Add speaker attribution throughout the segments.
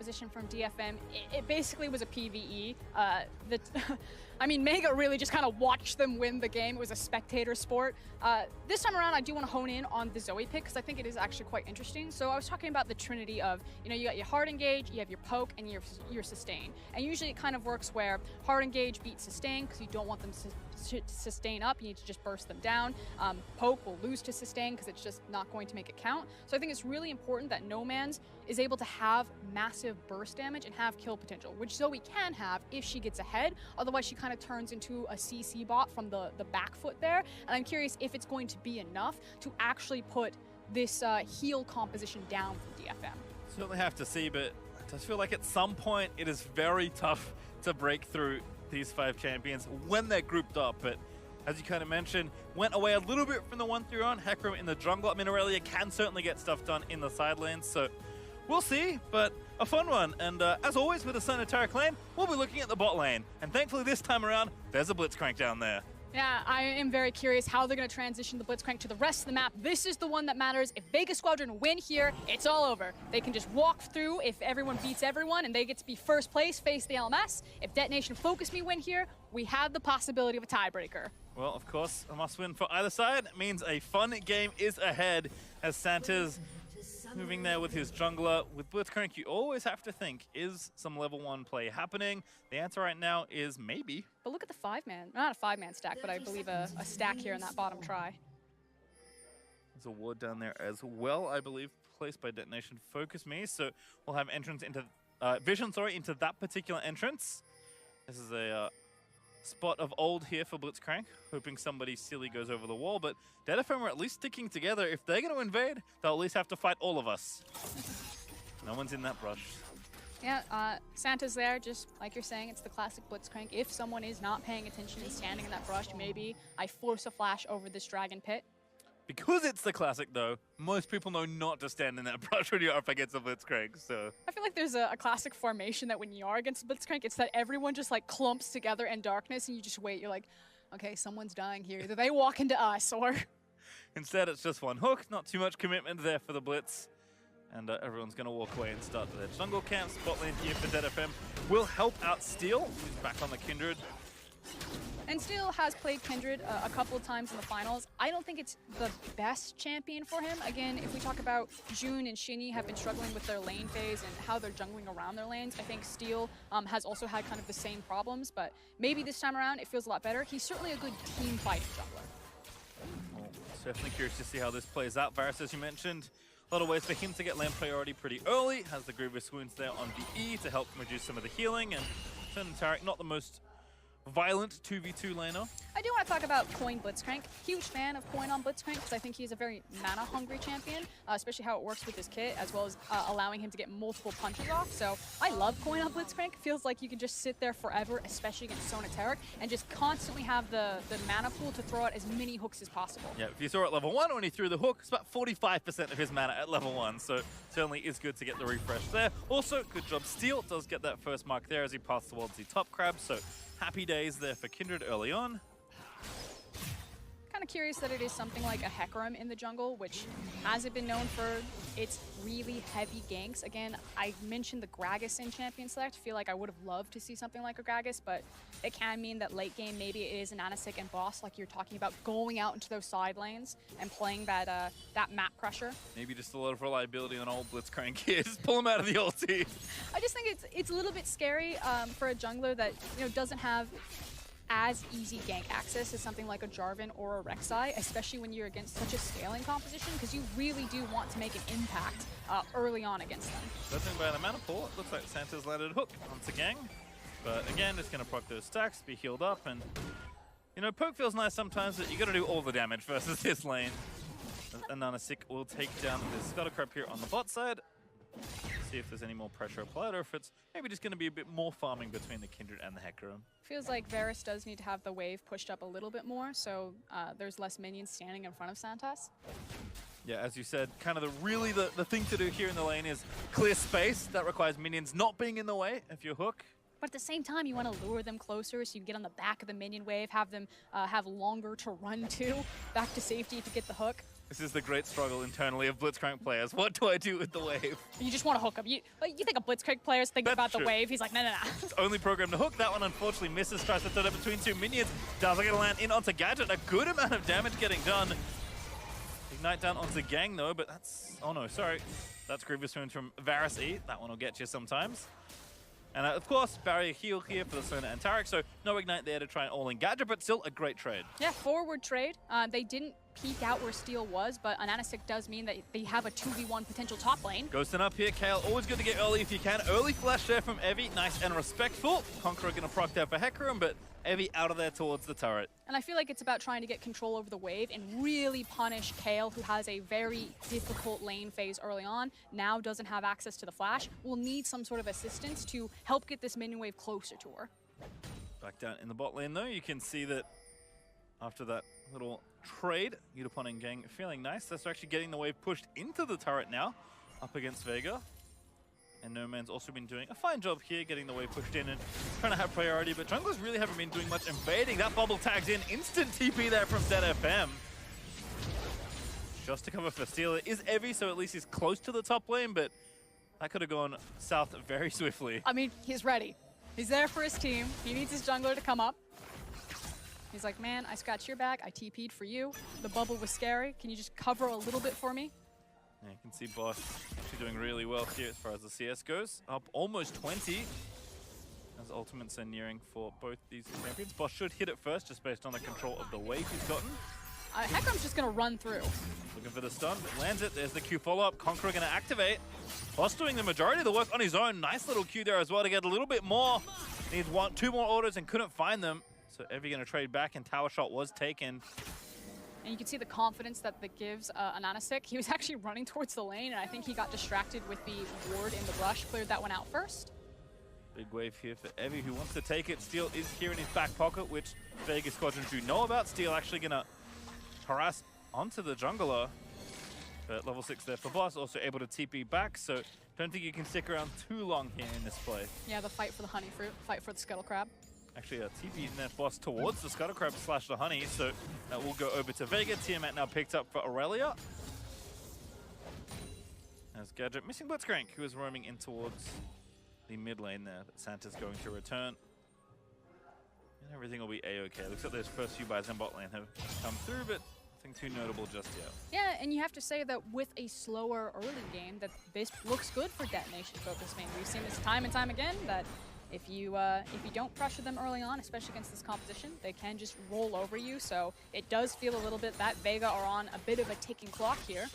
Speaker 1: composition from DFM, it basically was a PvE. I mean, Mega really just kind of watched them win the game. It was a spectator sport. This time around, I do want to hone in on the Zoe pick because I think it is actually quite interesting. So I was talking about the trinity of, you know, you got your hard engage, you have your poke, and your sustain. And usually it kind of works where hard engage beats sustain because you don't want them to sustain up. You need to just burst them down. Poke will lose to sustain because it's just not going to make it count. So I think it's really important that No Man's is able to have massive burst damage and have kill potential, which Zoe can have if she gets ahead. Otherwise, she kind of turns into a CC bot from the back foot there. And I'm curious if it's going to be enough to actually put this heal composition down from DFM.
Speaker 2: Certainly have to see, but it does feel like at some point it is very tough to break through these 5 champions when they're grouped up. But as you kind of mentioned, went away a little bit from the 1-3-1. Hecarim in the jungle. I mean, Aurelia can certainly get stuff done in the side lanes, so we'll see, but a fun one. And as always with the Sonoteric lane, we'll be looking at the bot lane. And thankfully this time around, there's a Blitzcrank down there.
Speaker 1: Yeah, I am very curious how they're going to transition the Blitzcrank to the rest of the map. This is the one that matters. If Vega Squadron win here, it's all over. They can just walk through if everyone beats everyone and they get to be first place, face the LMS. If DetonatioN FocusMe win here, we have the possibility of a tiebreaker.
Speaker 2: Well, of course, a must-win for either side. It means a fun game is ahead as Santa's moving there with his jungler. With Blitzcrank, you always have to think, is some level 1 play happening? The answer right now is maybe.
Speaker 1: But look at the 5-man, not a 5-man stack, but I believe a stack here in that bottom try.
Speaker 2: There's a ward down there as well, I believe, placed by DetonatioN FocusMe. So we'll have entrance into, vision, into that particular entrance. This is a spot of old here for Blitzcrank, hoping somebody silly goes over the wall, but DFM are at least sticking together. If they're going to invade, they'll at least have to fight all of us. No one's in that brush.
Speaker 1: Yeah, Santa's there, just like you're saying, it's the classic Blitzcrank. If someone is not paying attention and standing in that brush, maybe I force a flash over this dragon pit.
Speaker 2: Because it's the classic, though, most people know not to stand in that brush when you're up against a Blitzcrank, so...
Speaker 1: I feel like there's a classic formation that when you are against a Blitzcrank, it's that everyone just, like, clumps together in darkness, and you just wait. You're like, okay, someone's dying here. Either they walk into us, or...
Speaker 2: Instead, it's just one hook. Not too much commitment there for the Blitz. And everyone's going to walk away and start their jungle camp. Spot lane here for DFM will help out Steel, who's back on the Kindred.
Speaker 1: And Steel has played Kindred a couple of times in the finals. I don't think it's the best champion for him. Again, if we talk about June and Shinny have been struggling with their lane phase and how they're jungling around their lanes, I think Steel has also had kind of the same problems, but maybe this time around it feels a lot better. He's certainly a good team fighting jungler.
Speaker 2: Well, certainly curious to see how this plays out. Varus, as you mentioned, a lot of ways for him to get lane priority pretty early. Has the Grievous Wounds there on VE to help reduce some of the healing, and Sonoteric, not the most violent 2v2 laner.
Speaker 1: I do want to talk about Coin Blitzcrank. Huge fan of Coin on Blitzcrank because I think he's a very mana-hungry champion, especially how it works with his kit, as well as allowing him to get multiple punches off. So I love Coin on Blitzcrank. It feels like you can just sit there forever, especially against Sonoteric, and just constantly have the mana pool to throw out as many hooks as possible.
Speaker 2: Yeah, if you saw at level 1 when he threw the hook, it's about 45% of his mana at level 1, so certainly is good to get the refresh there. Also, good job Steel does get that first mark there as he passed towards the top crab, so happy days there for Kindred early on.
Speaker 1: Kind of curious that it is something like a Hecarim in the jungle, which hasn't been known for its really heavy ganks. Again, I mentioned the Gragas in Champion Select. I feel like I would have loved to see something like a Gragas, but it can mean that late game maybe it is an Anasik and boss, like you're talking about, going out into those side lanes and playing that that map pressure.
Speaker 2: Maybe just a lot of reliability on old Blitzcrank here. Just pull him out of the ulti.
Speaker 1: I just think it's a little bit scary for a jungler that doesn't have as easy gank access as something like a Jarvan or a Rek'Sai, especially when you're against such a scaling composition, because you really do want to make an impact early on against them.
Speaker 2: Judging by the mana pool, it looks like Santa's landed a hook once again. But again, it's going to proc those stacks, be healed up, and poke feels nice sometimes, but you got to do all the damage versus this lane. And Nanasik will take down this Scuttlecrab here on the bot side. See if there's any more pressure applied, or if it's maybe just going to be a bit more farming between the Kindred and the Hecarim.
Speaker 1: Feels like Varus does need to have the wave pushed up a little bit more, so there's less minions standing in front of Santas.
Speaker 2: Yeah, as you said, kind of the thing to do here in the lane is clear space. That requires minions not being in the way of your hook.
Speaker 1: But at the same time, you want to lure them closer so you get on the back of the minion wave, have them have longer to run to, back to safety to get the hook.
Speaker 2: This is the great struggle internally of Blitzcrank players. What do I do with the wave?
Speaker 1: You just want to hook him. You think a Blitzcrank player's thinking about the wave. He's like, no.
Speaker 2: It's only programmed to hook. That one unfortunately misses. Tries to throw it between two minions. Doesn't get to land in onto Gadget. A good amount of damage getting done. Ignite down onto Gang though, but that's... Oh no, sorry. That's Grievous Wounds from Varus E. That one will get you sometimes. And of course, barrier heal here for the Sona and Tarek, so no Ignite there to try and all-in Gadget, but still a great trade. Yeah,
Speaker 1: forward trade. They didn't peek out where Steel was, but an Anasik does mean that they have a 2v1 potential top lane.
Speaker 2: Ghosting up here, Kale, always good to get early if you can. Early flash there from Evie, nice and respectful. Conqueror gonna proc there for Hecarim, but Evie out of there towards the turret.
Speaker 1: And I feel like it's about trying to get control over the wave and really punish Kale, who has a very difficult lane phase early on, now doesn't have access to the flash, will need some sort of assistance to help get this minion wave closer to her.
Speaker 2: Back down in the bot lane though, you can see that after that little trade, Yutapon and Gang feeling nice. That's actually getting the wave pushed into the turret now, up against Vega. And No Man's also been doing a fine job here, getting the wave pushed in and trying to have priority, but junglers really haven't been doing much invading. That bubble tags in, instant TP there from DFM. Just to cover for Steel. It is Evie, so at least he's close to the top lane, but that could have gone south very swiftly.
Speaker 1: I mean, he's ready. He's there for his team. He needs his jungler to come up. He's like, man, I scratched your back. I TP'd for you. The bubble was scary. Can you just cover a little bit for me?
Speaker 2: Yeah, you can see Boss actually doing really well here as far as the CS goes. Up almost 20 as ultimates are nearing for both these champions. Boss should hit it first just based on the control of the wave he's gotten.
Speaker 1: Hecarim's just going to run through.
Speaker 2: Looking for the stun, but lands it. There's the Q follow-up. Conqueror going to activate. Boss doing the majority of the work on his own. Nice little Q there as well to get a little bit more. Needs two more orders and couldn't find them. So Evie going to trade back and Tower Shot was taken.
Speaker 1: And you can see the confidence that gives Anasik. He was actually running towards the lane, and I think he got distracted with the ward in the rush. Cleared that one out first.
Speaker 2: Big wave here for Evie, who wants to take it. Steel is here in his back pocket, which Vega Squadron do know about. Steel actually going to harass onto the jungler. But level 6 there for Boss, also able to TP back, so don't think you can stick around too long here in this play.
Speaker 1: Yeah, the fight for the honey fruit, fight for the scuttle crab.
Speaker 2: Actually, a TP in that Boss towards the scuttle crab / the honey, so that will go over to Vega. Tiamat now picked up for Aurelia. As Gadget missing Blitzcrank, who is roaming in towards the mid lane there, but Santa's going to return. And everything will be a-okay. Looks like those first few buys in bot lane have come through, but nothing too notable just yet.
Speaker 1: Yeah, and you have to say that with a slower early game, that this looks good for Detonation FocusMe. We've seen this time and time again, that if you don't pressure them early on, especially against this composition, they can just roll over you. So it does feel a little bit that Vega are on a bit of a ticking clock here.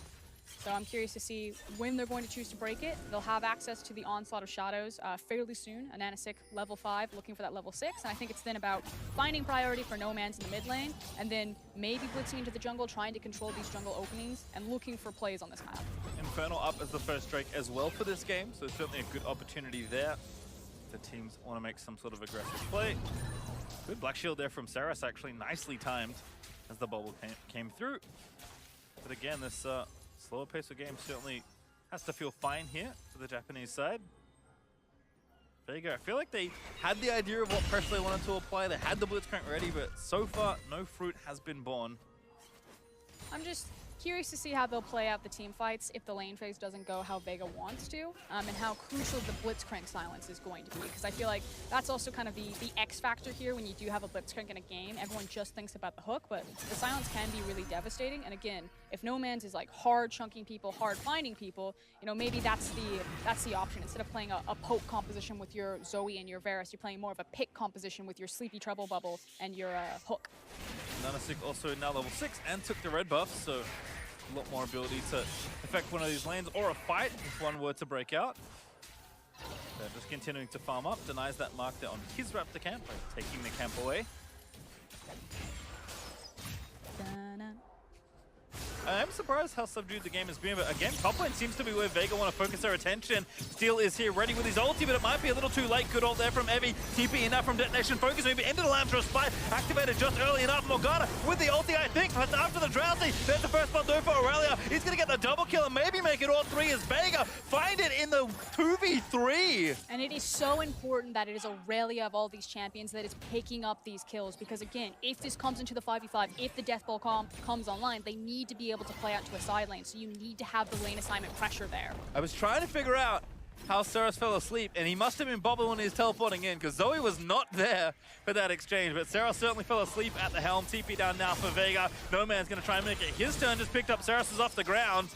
Speaker 1: So I'm curious to see when they're going to choose to break it. They'll have access to the Onslaught of Shadows fairly soon. Anasik level 5, looking for that level 6. And I think it's then about finding priority for No Man's in the mid lane, and then maybe blitzing into the jungle, trying to control these jungle openings, and looking for plays on this map.
Speaker 2: Infernal up as the first Drake as well for this game, so certainly a good opportunity there. The teams want to make some sort of aggressive play. Good Black Shield there from Saras, actually nicely timed as the bubble came through. But again, this slower pace of game certainly has to feel fine here for the Japanese side. Vega, I feel like they had the idea of what pressure they wanted to apply. They had the Blitzcrank ready, but so far, no fruit has been born.
Speaker 1: I'm just curious to see how they'll play out the team fights if the lane phase doesn't go how Vega wants to, and how crucial the Blitzcrank silence is going to be, because I feel like that's also kind of the X factor here when you do have a Blitzcrank in a game. Everyone just thinks about the hook, but the silence can be really devastating. And again, if No Man's is like hard chunking people, hard finding people, you know, maybe that's the option. Instead of playing a poke composition with your Zoe and your Varus, you're playing more of a pick composition with your Sleepy Treble Bubble and your hook.
Speaker 2: Nanasik also now level 6 and took the red buff, so a lot more ability to affect one of these lanes or a fight if one were to break out. They're just continuing to farm up, denies that mark there on his Raptor camp by taking the camp away. I'm surprised how subdued the game has been, but again, top lane seems to be where Vega want to focus their attention. Steel is here ready with his ulti, but it might be a little too late. Good ult there from Evie. TP enough from Detonation Focus. Maybe into the Lamb's Spite. Activated just early enough. Morgana with the ulti, I think. But after the Drowsy, there's the first one for Aurelia. He's going to get the double kill and maybe make it all three as Vega find it in the 2v3.
Speaker 1: And it is so important that it is Aurelia of all these champions that is picking up these kills, because again, if this comes into the 5v5, if the Death Ball comes online, they need to be able able to play out to a side lane, so you need to have the lane assignment pressure there.
Speaker 2: I was trying to figure out how Saras fell asleep, and he must have been bobbing when he was teleporting in, because Zoe was not there for that exchange, but Saras certainly fell asleep at the helm. TP down now for Vega. No Man's going to try and make it his turn, just picked up Saras is off the ground.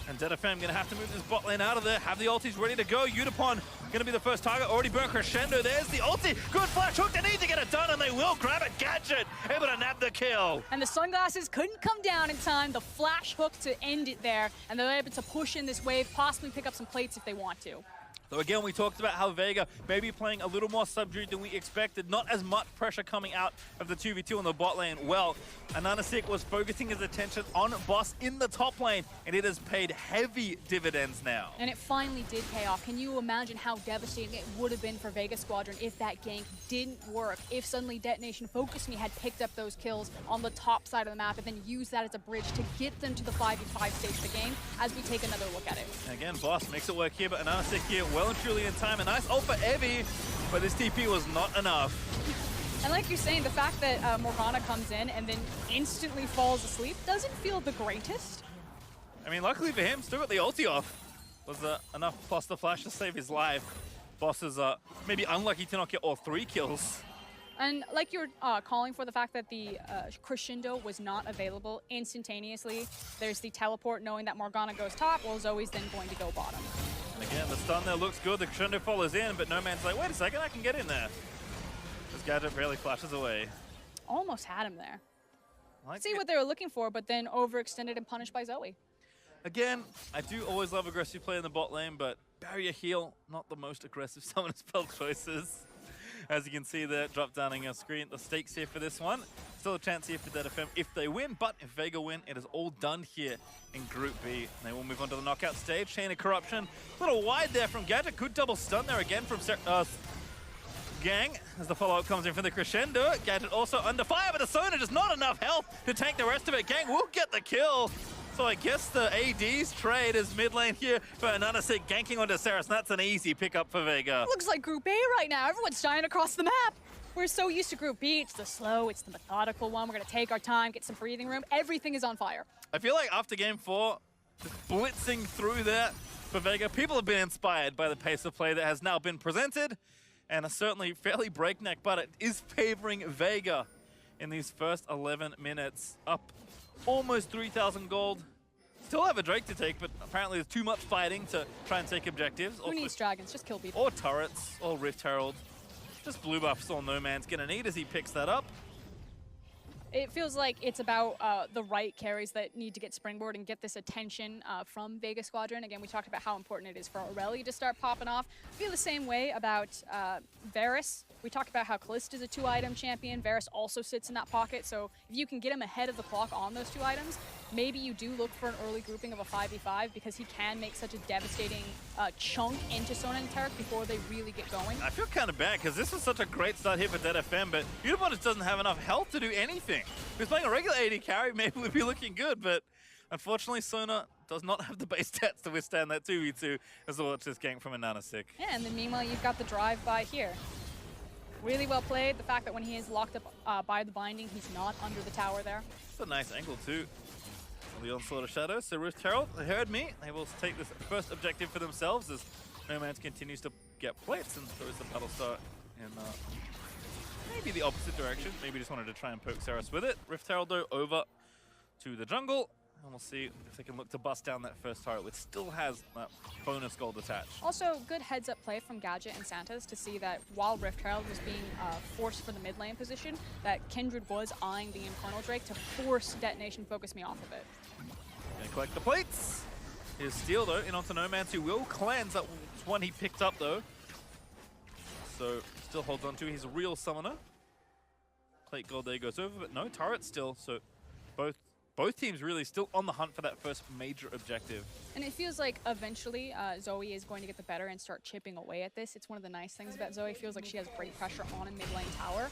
Speaker 2: And DFM going to have to move this bot lane out of there, have the ultis ready to go. Utapon going to be the first target, already burnt Crescendo. There's the ulti, good flash hook, they need to get it done, and they will grab it. Gadget able to nab the kill.
Speaker 1: And the sunglasses couldn't come down in time, the flash hook to end it there, and they're able to push in this wave, possibly pick up some plates if they want to.
Speaker 2: So again, we talked about how Vega may be playing a little more subdued than we expected. Not as much pressure coming out of the 2v2 on the bot lane. Well, INTZ was focusing his attention on Boss in the top lane, and it has paid heavy dividends now.
Speaker 1: And it finally did pay off. Can you imagine how devastating it would have been for Vega Squadron if that gank didn't work? If suddenly DetonatioN FocusMe had picked up those kills on the top side of the map and then used that as a bridge to get them to the 5v5 stage of the game as we take another look at it.
Speaker 2: And again, Boss makes it work here, but INTZ here well and truly in time. A nice ult for Evie, but this TP was not enough.
Speaker 1: And like you're saying, the fact that Morgana comes in and then instantly falls asleep doesn't feel the greatest.
Speaker 2: I mean, luckily for him, still got the ulti off. Was enough plus the flash to save his life. Boss is maybe unlucky to not get all 3 kills.
Speaker 1: And like you're calling for the fact that the Crescendo was not available instantaneously, there's the teleport knowing that Morgana goes top, while Zoe's then going to go bottom.
Speaker 2: And again, the stun there looks good. The Crescendo follows in, but No Man's like, wait a second, I can get in there. This Gadget barely flashes away.
Speaker 1: Almost had him there.
Speaker 2: Like
Speaker 1: See what they were looking for, but then overextended and punished by Zoe.
Speaker 2: Again, I do always love aggressive play in the bot lane, but barrier heal, not the most aggressive summoner spell choices. As you can see there, drop down on your screen, the stakes here for this one. Still a chance here for DFM if they win, but if Vega win, it is all done here in Group B. They will move on to the knockout stage. Chain of Corruption, a little wide there from Gadget. Good double stun there again from Gang, as the follow-up comes in from the Crescendo. Gadget also under fire, but the Sona just not enough health to tank the rest of it. Gang will get the kill. So I guess the AD's trade is mid lane here for INTZ ganking onto Saras, and that's an easy pickup for Vega.
Speaker 1: Looks like Group A right now. Everyone's dying across the map. We're so used to Group B. It's the slow, it's the methodical one. We're going to take our time, get some breathing room. Everything is on fire.
Speaker 2: I feel like after Game 4, just blitzing through that for Vega, people have been inspired by the pace of play that has now been presented, and are certainly fairly breakneck, but it is favoring Vega in these first 11 minutes. Up almost 3,000 gold. Still have a Drake to take, but apparently there's too much fighting to try and take objectives.
Speaker 1: Who needs dragons? Just kill people.
Speaker 2: Or turrets, or Rift Herald. Just blue buffs all No Man's gonna need as he picks that up.
Speaker 1: It feels like it's about the right carries that need to get springboard and get this attention from Vega Squadron. Again, we talked about how important it is for Aurelia to start popping off. I feel the same way about Varus. We talked about how Callista's a 2-item champion. Varus also sits in that pocket, so if you can get him ahead of the clock on those 2 items, maybe you do look for an early grouping of a 5v5 because he can make such a devastating chunk into Sona and Tarek before they really get going.
Speaker 2: I feel kind of bad because this was such a great start here for DFM, but Utapon just doesn't have enough health to do anything. If he was playing a regular AD carry, maybe we'd be looking good, but unfortunately Sona does not have the base stats to withstand that 2v2 as well as this gank from INTZ.
Speaker 1: Yeah, and then meanwhile you've got the drive-by here. Really well played. The fact that when he is locked up by the binding, he's not under the tower there.
Speaker 2: It's a nice angle too. The onslaught of shadows. So Rift Herald, they heard me. They will take this first objective for themselves as No Man's continues to get plates and throws the battle start in maybe the opposite direction. Maybe just wanted to try and poke Saras with it. Rift Herald though over to the jungle. And we'll see if they can look to bust down that first turret, which still has that bonus gold attached.
Speaker 1: Also, good heads-up play from Gadget and Santos to see that while Rift Herald was being forced for the mid lane position, that Kindred was eyeing the Infernal Drake to force DetonatioN FocusMe off of it.
Speaker 2: Gonna collect the plates. Here's Steel though, in onto No Man's, who will cleanse. That was one he picked up though. So still holds on to his real summoner. Plate gold there goes over, but no turret still. So both teams really still on the hunt for that first major objective.
Speaker 1: And it feels like eventually Zoe is going to get the better and start chipping away at this. It's one of the nice things about Zoe. It feels like she has great pressure on a mid lane tower.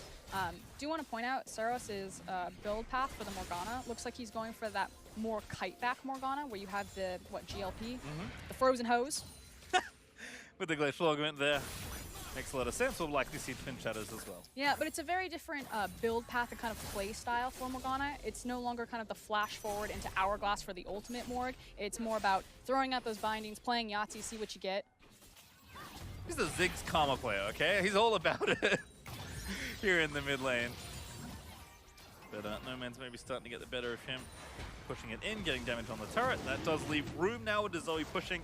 Speaker 1: Do want to point out Saros' build path for the Morgana. Looks like he's going for that more kite back Morgana where you have the, GLP? The frozen hose.
Speaker 2: With the glacial augment there. Makes a lot of sense. We'll likely see Twin Shadows as well.
Speaker 1: Yeah, but it's a very different build path and kind of play style for Morgana. It's no longer kind of the flash forward into Hourglass for the ultimate Morg. It's more about throwing out those bindings, playing Yahtzee, see what you get.
Speaker 2: He's a Ziggs Karma player, okay? He's all about it here in the mid lane. But No Man's maybe starting to get the better of him. Pushing it in, getting damage on the turret. That does leave room now with the Zoe pushing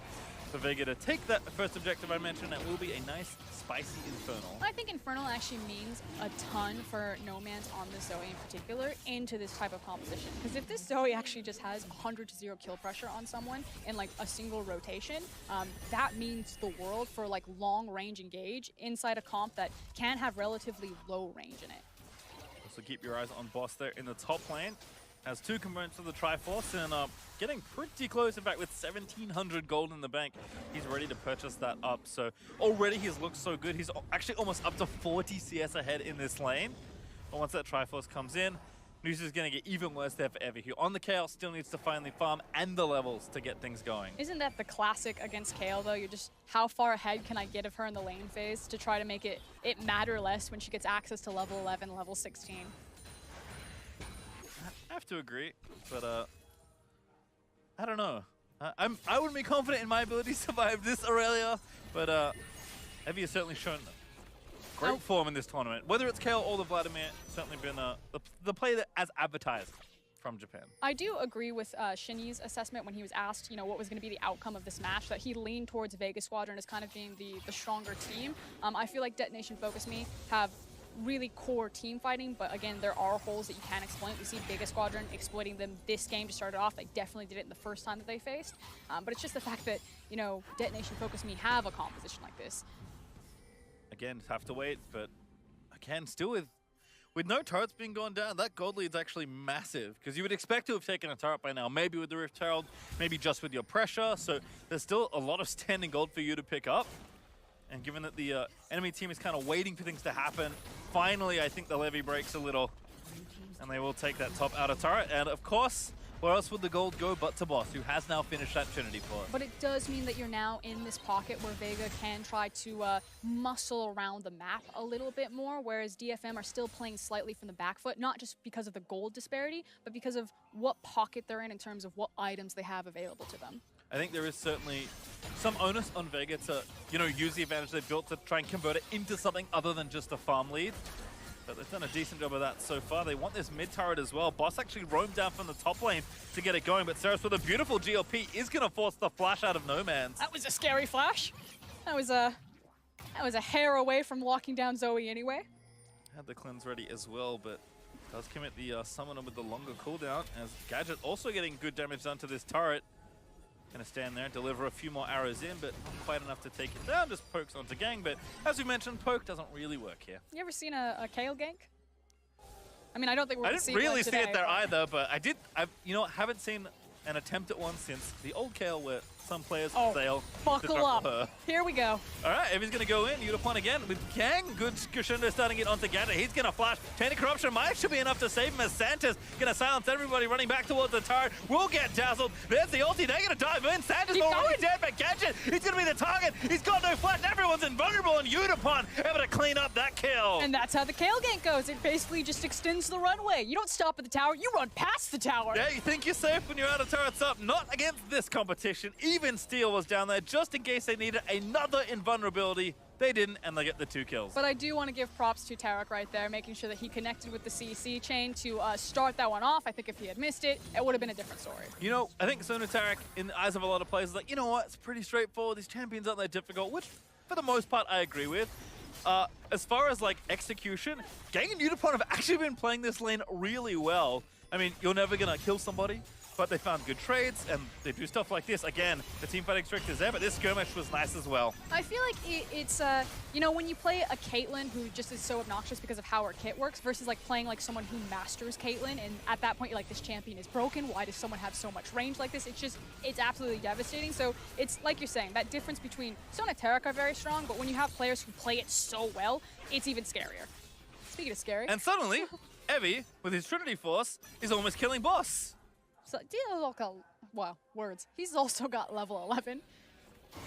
Speaker 2: for Vega to take that first objective I mentioned. That will be a nice, spicy Infernal.
Speaker 1: I think Infernal actually means a ton for No Man's on the Zoe in particular into this type of composition. Because if this Zoe actually just has 100-0 kill pressure on someone in like a single rotation, that means the world for like long range engage inside a comp that can have relatively low range in it.
Speaker 2: Also keep your eyes on Boss there in the top lane. Has 2 components of the Triforce and getting pretty close. In fact, with 1,700 gold in the bank, he's ready to purchase that up. So already he's looked so good. He's actually almost up to 40 CS ahead in this lane. But once that Triforce comes in, Noose is going to get even worse there forever. He on the Chaos still needs to finally farm and the levels to get things going.
Speaker 1: Isn't that the classic against Kayle though? You're just, how far ahead can I get of her in the lane phase to try to make it matter less when she gets access to level 11, level 16?
Speaker 2: I have to agree, but I don't know. I wouldn't be confident in my ability to survive this Aurelia, but Evie has certainly shown great form in this tournament. Whether it's Kayle or the Vladimir, certainly been the play that as advertised from Japan.
Speaker 1: I do agree with Shinny's assessment when he was asked, you know, what was going to be the outcome of this match, that he leaned towards Vega Squadron as kind of being the stronger team. I feel like DetonatioN, FocusMe have really core team fighting, but again, there are holes that you can exploit. We see Vega Squadron exploiting them this game to start it off. They definitely did it in the first time that they faced. But it's just the fact that, you know, DetonatioN, FocusMe have a composition like this.
Speaker 2: Again, have to wait, but again, still with no turrets being gone down, that gold lead's actually massive, because you would expect to have taken a turret by now, maybe with the Rift Herald, maybe just with your pressure, so there's still a lot of standing gold for you to pick up. And given that the enemy team is kind of waiting for things to happen, finally I think the levy breaks a little, and they will take that top outer turret. And of course, where else would the gold go but to Boss, who has now finished that Trinity for us.
Speaker 1: But it does mean that you're now in this pocket where Vega can try to muscle around the map a little bit more, whereas DFM are still playing slightly from the back foot, not just because of the gold disparity, but because of what pocket they're in terms of what items they have available to them.
Speaker 2: I think there is certainly some onus on Vega to, you know, use the advantage they built to try and convert it into something other than just a farm lead. But they've done a decent job of that so far. They want this mid turret as well. Boss actually roamed down from the top lane to get it going, but Ceres with a beautiful GLP is going to force the flash out of No Man's.
Speaker 1: That was a scary flash. That was a hair away from locking down Zoe anyway.
Speaker 2: Had the cleanse ready as well, but does commit the summoner with the longer cooldown, as Gadget also getting good damage done to this turret. Gonna stand there, deliver a few more arrows in, but not quite enough to take it down. Just pokes onto gang, but as we mentioned, poke doesn't really work here.
Speaker 1: You ever seen a Kayle gank? I mean, I don't think we're gonna see
Speaker 2: I didn't really
Speaker 1: one
Speaker 2: see
Speaker 1: today,
Speaker 2: it there either, but you know, haven't seen an attempt at one since the old Kayle where some players fail.
Speaker 1: Buckle up. Here we go.
Speaker 2: All right, Evie's going to go in. Udapon again with Gang. Good crescendo starting it onto Gadget. He's going to flash. Tainted Corruption might should be enough to save him as Santa's going to silence everybody running back towards the turret. Will get dazzled. There's the ulti. They're going to dive in. Santa's already dead, but Gadget, he's going to be the target. He's got no flash. Everyone's invulnerable, and Udapon able to clean up that kill.
Speaker 1: And that's how the Kayle gank goes. It basically just extends the runway. You don't stop at the tower. You run past the tower.
Speaker 2: Yeah, you think you're safe when you're out of turrets up. Not against this competition. Even Steel was down there just in case they needed another invulnerability. They didn't, and they get the 2 kills.
Speaker 1: But I do want to give props to Tarek right there, making sure that he connected with the CC chain to start that one off. I think if he had missed it, it would have been a different story.
Speaker 2: You know, I think Sonu Tarek, in the eyes of a lot of players, is like, you know what, it's pretty straightforward. These champions aren't that difficult, which for the most part I agree with. As far as like execution, Gang and Udapon have actually been playing this lane really well. I mean, you're never going to kill somebody, but they found good trades, and they do stuff like this. Again, the team fighting strict is there, but this skirmish was nice as well.
Speaker 1: I feel like it's, you know, when you play a Caitlyn who just is so obnoxious because of how her kit works versus like playing like someone who masters Caitlyn, and at that point you're like, this champion is broken. Why does someone have so much range like this? It's absolutely devastating. So it's like you're saying, that difference between Sona and Tarek are very strong, but when you have players who play it so well, it's even scarier. Speaking of scary.
Speaker 2: And suddenly, Evie, with his Trinity Force, is almost killing Boss.
Speaker 1: So, well, words. He's also got level 11.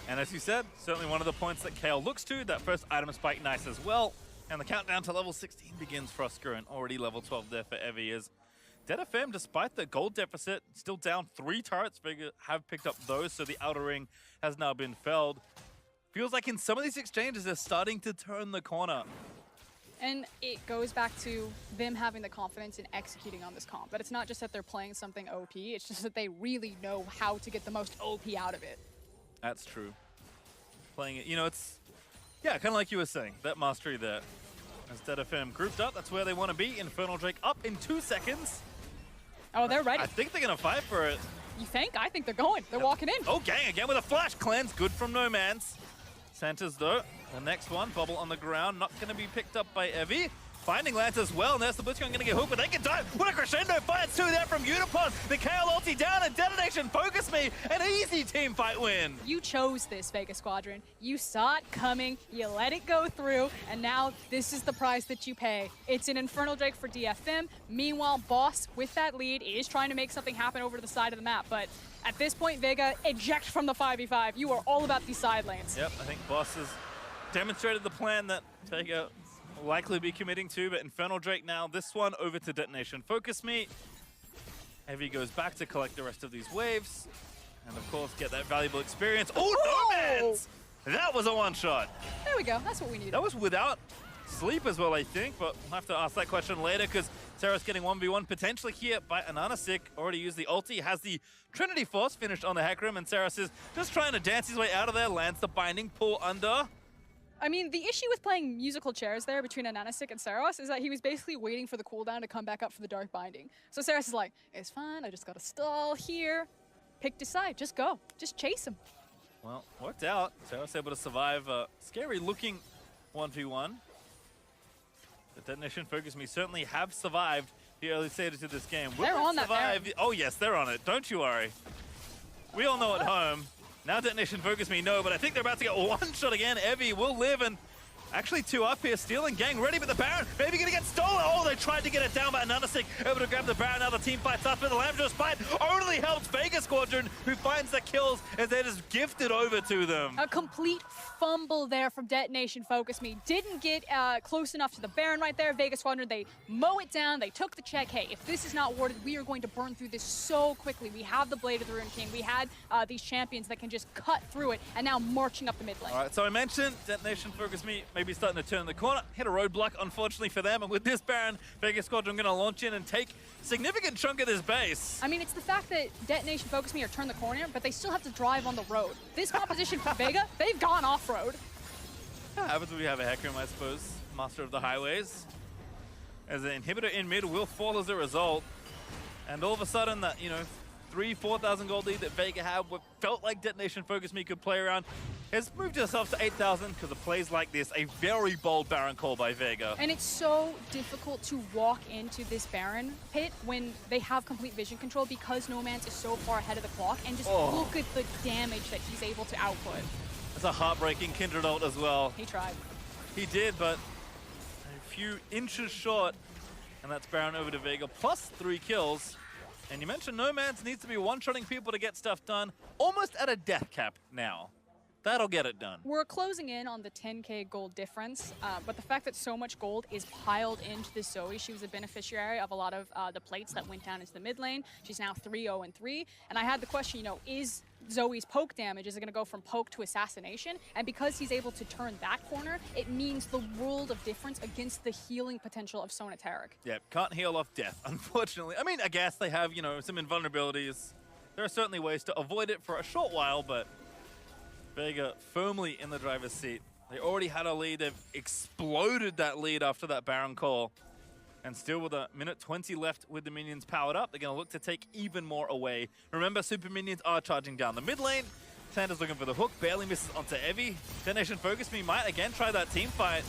Speaker 2: And as you said, certainly one of the points that KL looks to. That first item spike, nice as well. And the countdown to level 16 begins for Oscar, and already level 12 there for Evie. As DFM, despite the gold deficit, still down 3 turrets. Vega have picked up those, so the outer ring has now been felled. Feels like in some of these exchanges, they're starting to turn the corner.
Speaker 1: And it goes back to them having the confidence in executing on this comp. But it's not just that they're playing something OP, it's just that they really know how to get the most OP out of it.
Speaker 2: That's true. Playing it, you know, it's, yeah, kind of like you were saying, that mastery there. As DFM grouped up, that's where they want to be. Infernal Drake up in 2 seconds.
Speaker 1: Oh, they're ready.
Speaker 2: I think they're going to fight for it.
Speaker 1: You think? I think they're going. They're walking in.
Speaker 2: Oh, gang again with a flash cleanse. Good from No Man's. Santa's though, the next one, bubble on the ground, not going to be picked up by Evie. Finding Lance as well, and there's the Blitzcrank going to get hooked, but they can dive. What a crescendo fights too there from Unipod. The KL ulti down, and DetonatioN FocusMe, an easy team fight win.
Speaker 1: You chose this, Vega Squadron. You saw it coming, you let it go through, and now this is the price that you pay. It's an Infernal Drake for DFM. Meanwhile, Boss, with that lead, is trying to make something happen over to the side of the map, but at this point, Vega, eject from the 5v5. You are all about these side lanes.
Speaker 2: Yep, I think Boss has demonstrated the plan that Vega will likely be committing to, but Infernal Drake now, this one over to DetonatioN FocusMe. Evie goes back to collect the rest of these waves, and of course get that valuable experience. Oh, No Man's! That was a one-shot.
Speaker 1: There we go, that's what we needed.
Speaker 2: That was without sleep as well, I think, but we'll have to ask that question later because Sarah's getting 1v1 potentially here by INTZ. Already used the ulti, has the Trinity Force finished on the Hecarim, and Saras is just trying to dance his way out of there, lands the binding pull under.
Speaker 1: I mean, the issue with playing musical chairs there between INTZ and Saros is that he was basically waiting for the cooldown to come back up for the Dark Binding. So Saros is like, it's fine, I just gotta stall here. Pick a side, just go, just chase him.
Speaker 2: Well, worked out. Saros able to survive a scary looking 1v1. The DetonatioN FocusMe certainly have survived the early stages of this game.
Speaker 1: They're on that
Speaker 2: survive. Oh yes, they're on it. Don't you worry. We all know at home. Now DetonatioN FocusMe, no, but I think they're about to get one shot again. Evie will live, and actually 2 up here. Stealing gang ready, but the Baron maybe gonna get stolen. Oh, they tried to get it down, but INTZ able to grab the Baron. Now the team fights up, but the Lambjo's fight only helps Vega Squadron, who finds the kills as they're just gifted over to them.
Speaker 1: A complete fumble there from DetonatioN FocusMe. Didn't get close enough to the Baron right there. Vega Squadron, they mow it down. They took the check. Hey, if this is not warded, we are going to burn through this so quickly. We have the Blade of the Rune King. We had these champions that can just cut through it, and now marching up the mid lane.
Speaker 2: All right, so I mentioned DetonatioN FocusMe maybe starting to turn the corner. Hit a roadblock, unfortunately for them, and with this Baron, Vega Squadron going to launch in and take a significant chunk of this base.
Speaker 1: I mean, it's the fact that DetonatioN FocusMe are turn the corner, but they still have to drive on the road. This composition for Vega, they've gone off-road.
Speaker 2: Yeah, happens when we have a Hecarim, I suppose. Master of the highways. As an inhibitor in mid will fall as a result. And all of a sudden that, you know, 3,000-4,000 gold lead that Vega had, what felt like DetonatioN FocusMe could play around, has moved itself to 8,000 because of plays like this. A very bold Baron call by Vega.
Speaker 1: And it's so difficult to walk into this Baron pit when they have complete vision control because No Man's is so far ahead of the clock, and just look at the damage that he's able to output.
Speaker 2: It's a heartbreaking Kindred ult as well.
Speaker 1: He tried.
Speaker 2: He did, but a few inches short, and that's Baron over to Vega, plus 3 kills. And you mentioned No Man's needs to be one-shotting people to get stuff done, almost at a death cap now. That'll get it done.
Speaker 1: We're closing in on the 10k gold difference, but the fact that so much gold is piled into this Zoe, she was a beneficiary of a lot of the plates that went down into the mid lane. She's now 3-0-3, and I had the question, you know, is Zoe's poke damage, is it going to go from poke to assassination? And because he's able to turn that corner, it means the world of difference against the healing potential of Sonateric.
Speaker 2: Yeah, can't heal off death, unfortunately. I mean, I guess they have, you know, some invulnerabilities. There are certainly ways to avoid it for a short while, but Vega firmly in the driver's seat. They already had a lead. They've exploded that lead after that Baron call. And still with a minute 20 left with the minions powered up, they're going to look to take even more away. Remember, super minions are charging down the mid lane. Santa's looking for the hook, barely misses onto Evie. DetonatioN FocusMe might again try that team fight.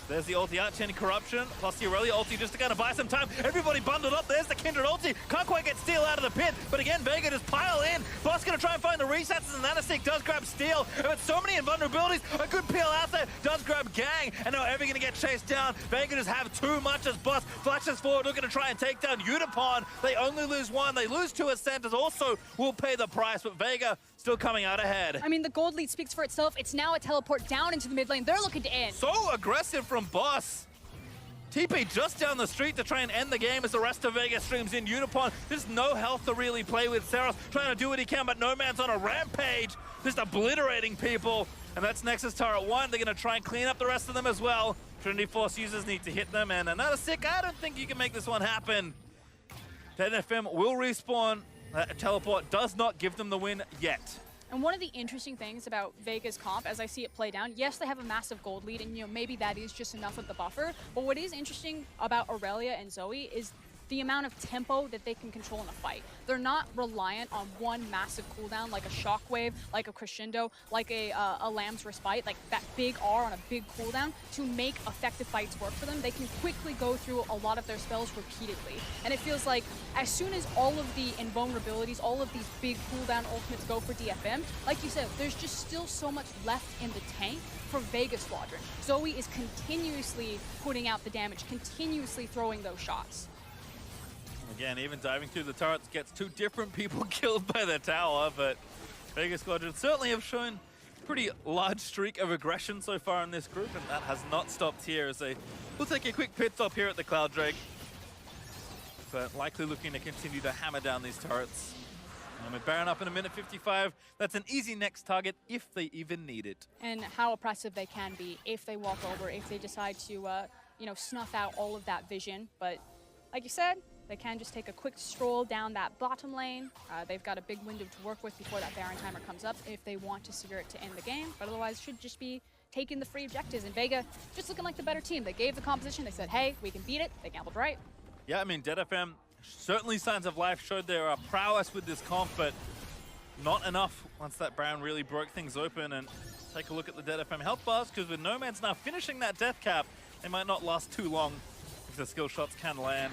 Speaker 2: There's the ulti out, Chain Corruption, plus the Aurelia ulti just to kind of buy some time. Everybody bundled up. There's the Kindred ulti. Can't quite get Steel out of the pit, but again, Vega just pile in. Boss gonna try and find the resets, and INTZ does grab Steel. But so many invulnerabilities. A good peel out there does grab gang, and now Evie gonna get chased down. Vega just have too much as Boss flashes forward, looking to try and take down Unipon. They only lose one, they lose two as Santas also will pay the price, but Vega still coming out ahead.
Speaker 1: I mean, the gold lead speaks for itself. It's now a teleport down into the mid lane. They're looking to end.
Speaker 2: So aggressive from Boss. TP just down the street to try and end the game as the rest of Vega streams in. Unipon, there's no health to really play with. Saros trying to do what he can, but Nomad's on a rampage, just obliterating people. And that's Nexus turret 1. They're going to try and clean up the rest of them as well. Trinity Force users need to hit them, and another sick. I don't think you can make this one happen. DFM will respawn. That teleport does not give them the win yet.
Speaker 1: And one of the interesting things about Vega's comp, as I see it play down, yes, they have a massive gold lead, and maybe that is just enough of the buffer. But what is interesting about Aurelia and Zoe is the amount of tempo that they can control in a fight. They're not reliant on one massive cooldown like a Shockwave, like a Crescendo, like a Lamb's Respite, like that big R on a big cooldown to make effective fights work for them. They can quickly go through a lot of their spells repeatedly. And it feels like as soon as all of the invulnerabilities, all of these big cooldown ultimates go for DFM, like you said, there's just still so much left in the tank for Vega Squadron. Zoe is continuously putting out the damage, continuously throwing those shots.
Speaker 2: Again, even diving through the turrets gets two different people killed by the tower, but Vega Squadron certainly have shown a pretty large streak of aggression so far in this group, and that has not stopped here as they will take a quick pit stop here at the Cloud Drake. But likely looking to continue to hammer down these turrets. And with Baron up in a minute 55, that's an easy next target if they even need it.
Speaker 1: And how oppressive they can be if they walk over, if they decide to, snuff out all of that vision. But like you said, they can just take a quick stroll down that bottom lane. They've got a big window to work with before that Baron timer comes up if they want to secure it to end the game. But otherwise, should just be taking the free objectives. And Vega just looking like the better team. They gave the composition. They said, hey, we can beat it. They gambled right.
Speaker 2: Yeah, I mean, DFM certainly signs of life showed their prowess with this comp, but not enough once that Baron really broke things open. And take a look at the DFM health bars, because with Nomad's now finishing that death cap, they might not last too long if the skill shots can land.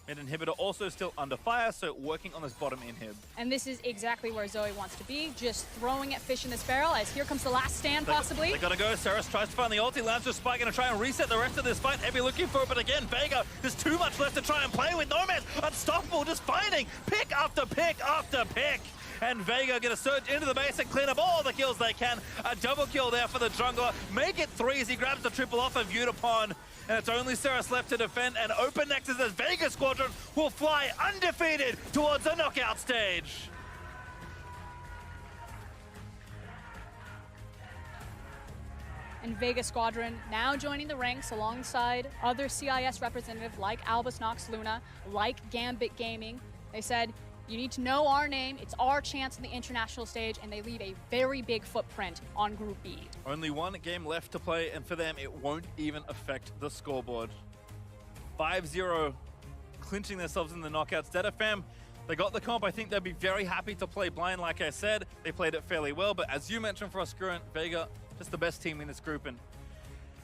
Speaker 2: Mid inhibitor also still under fire, so working on this bottom inhib.
Speaker 1: And this is exactly where Zoe wants to be, just throwing at fish in this barrel, as here comes the last stand, possibly.
Speaker 2: They gotta go. Saros tries to find the ulti. Lamb's just Spike gonna try and reset the rest of this fight. Evie looking for it, but again, Vega, there's too much left to try and play with. Nomad's unstoppable, just finding pick after pick after pick. And Vega gonna surge into the base and clean up all the kills they can. A double kill there for the jungler. Make it 3 as he grabs the triple off of Unipon. And it's only Saros left to defend, and open Nexus as Vega Squadron will fly undefeated towards the knockout stage.
Speaker 1: And Vega Squadron now joining the ranks alongside other CIS representatives like Albus Nox Luna, like Gambit Gaming. They said, you need to know our name, it's our chance on the international stage, and they leave a very big footprint on Group B.
Speaker 2: Only one game left to play, and for them, it won't even affect the scoreboard. 5-0, clinching themselves in the knockouts. DFM, they got the comp. I think they'd be very happy to play blind, like I said. They played it fairly well, but as you mentioned for us, Scurrent, Vega, just the best team in this group, and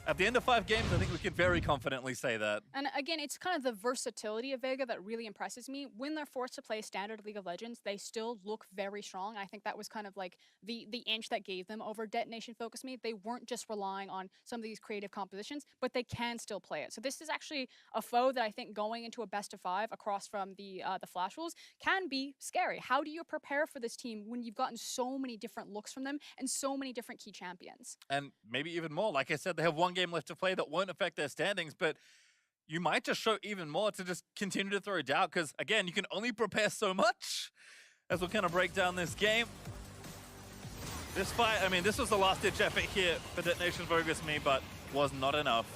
Speaker 2: at the end of 5 games, I think we can very confidently say that.
Speaker 1: And again, it's kind of the versatility of Vega that really impresses me. When they're forced to play standard League of Legends, they still look very strong. I think that was kind of like the inch that gave them over DetonatioN FocusMe. They weren't just relying on some of these creative compositions, but they can still play it. So this is actually a foe that I think going into a best of 5 across from the Flash rules can be scary. How do you prepare for this team when you've gotten so many different looks from them and so many different key champions?
Speaker 2: And maybe even more. Like I said, they have 1 game left to play that won't affect their standings, but you might just show even more to just continue to throw doubt, because again, you can only prepare so much as we'll kind of break down this game. This fight, I mean, this was the last-ditch effort here for DetonatioN FocusMe, but was not enough.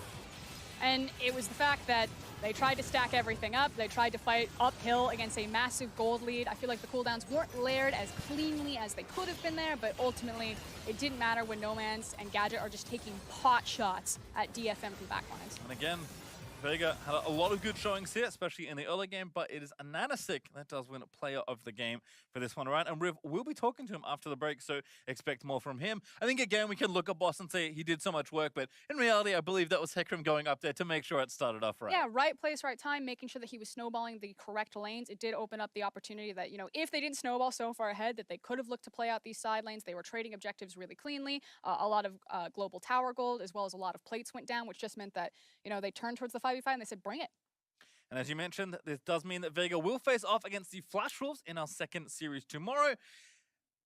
Speaker 1: And it was the fact that they tried to stack everything up. They tried to fight uphill against a massive gold lead. I feel like the cooldowns weren't layered as cleanly as they could have been there, but ultimately it didn't matter when Nomads and Gadget are just taking pot shots at DFM from backlines.
Speaker 2: And again, Vega had a lot of good showings here, especially in the early game, but it is Ananasik that does win a player of the game for this one, right? And Riv will be talking to him after the break, so expect more from him. I think, again, we can look at Boss and say he did so much work, but in reality, I believe that was Hecarim going up there to make sure it started off right.
Speaker 1: Yeah, right place, right time, making sure that he was snowballing the correct lanes. It did open up the opportunity that, you know, if they didn't snowball so far ahead, that they could have looked to play out these side lanes. They were trading objectives really cleanly. A lot of global tower gold, as well as a lot of plates went down, which just meant that, you know, they turned towards the 5v5 and they said, bring it.
Speaker 2: And as you mentioned, this does mean that Vega will face off against the Flash Wolves in our second series tomorrow.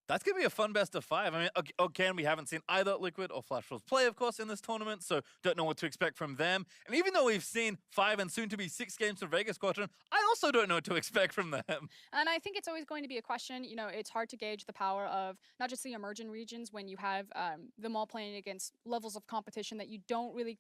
Speaker 2: That's going to be a fun best of 5. I mean, again, we haven't seen either Liquid or Flash Wolves play, of course, in this tournament, so don't know what to expect from them. And even though we've seen 5 and soon to be 6 games for Vega Squadron, I also don't know what to expect from them.
Speaker 1: And I think it's always going to be a question, you know, it's hard to gauge the power of not just the emerging regions when you have them all playing against levels of competition that you don't really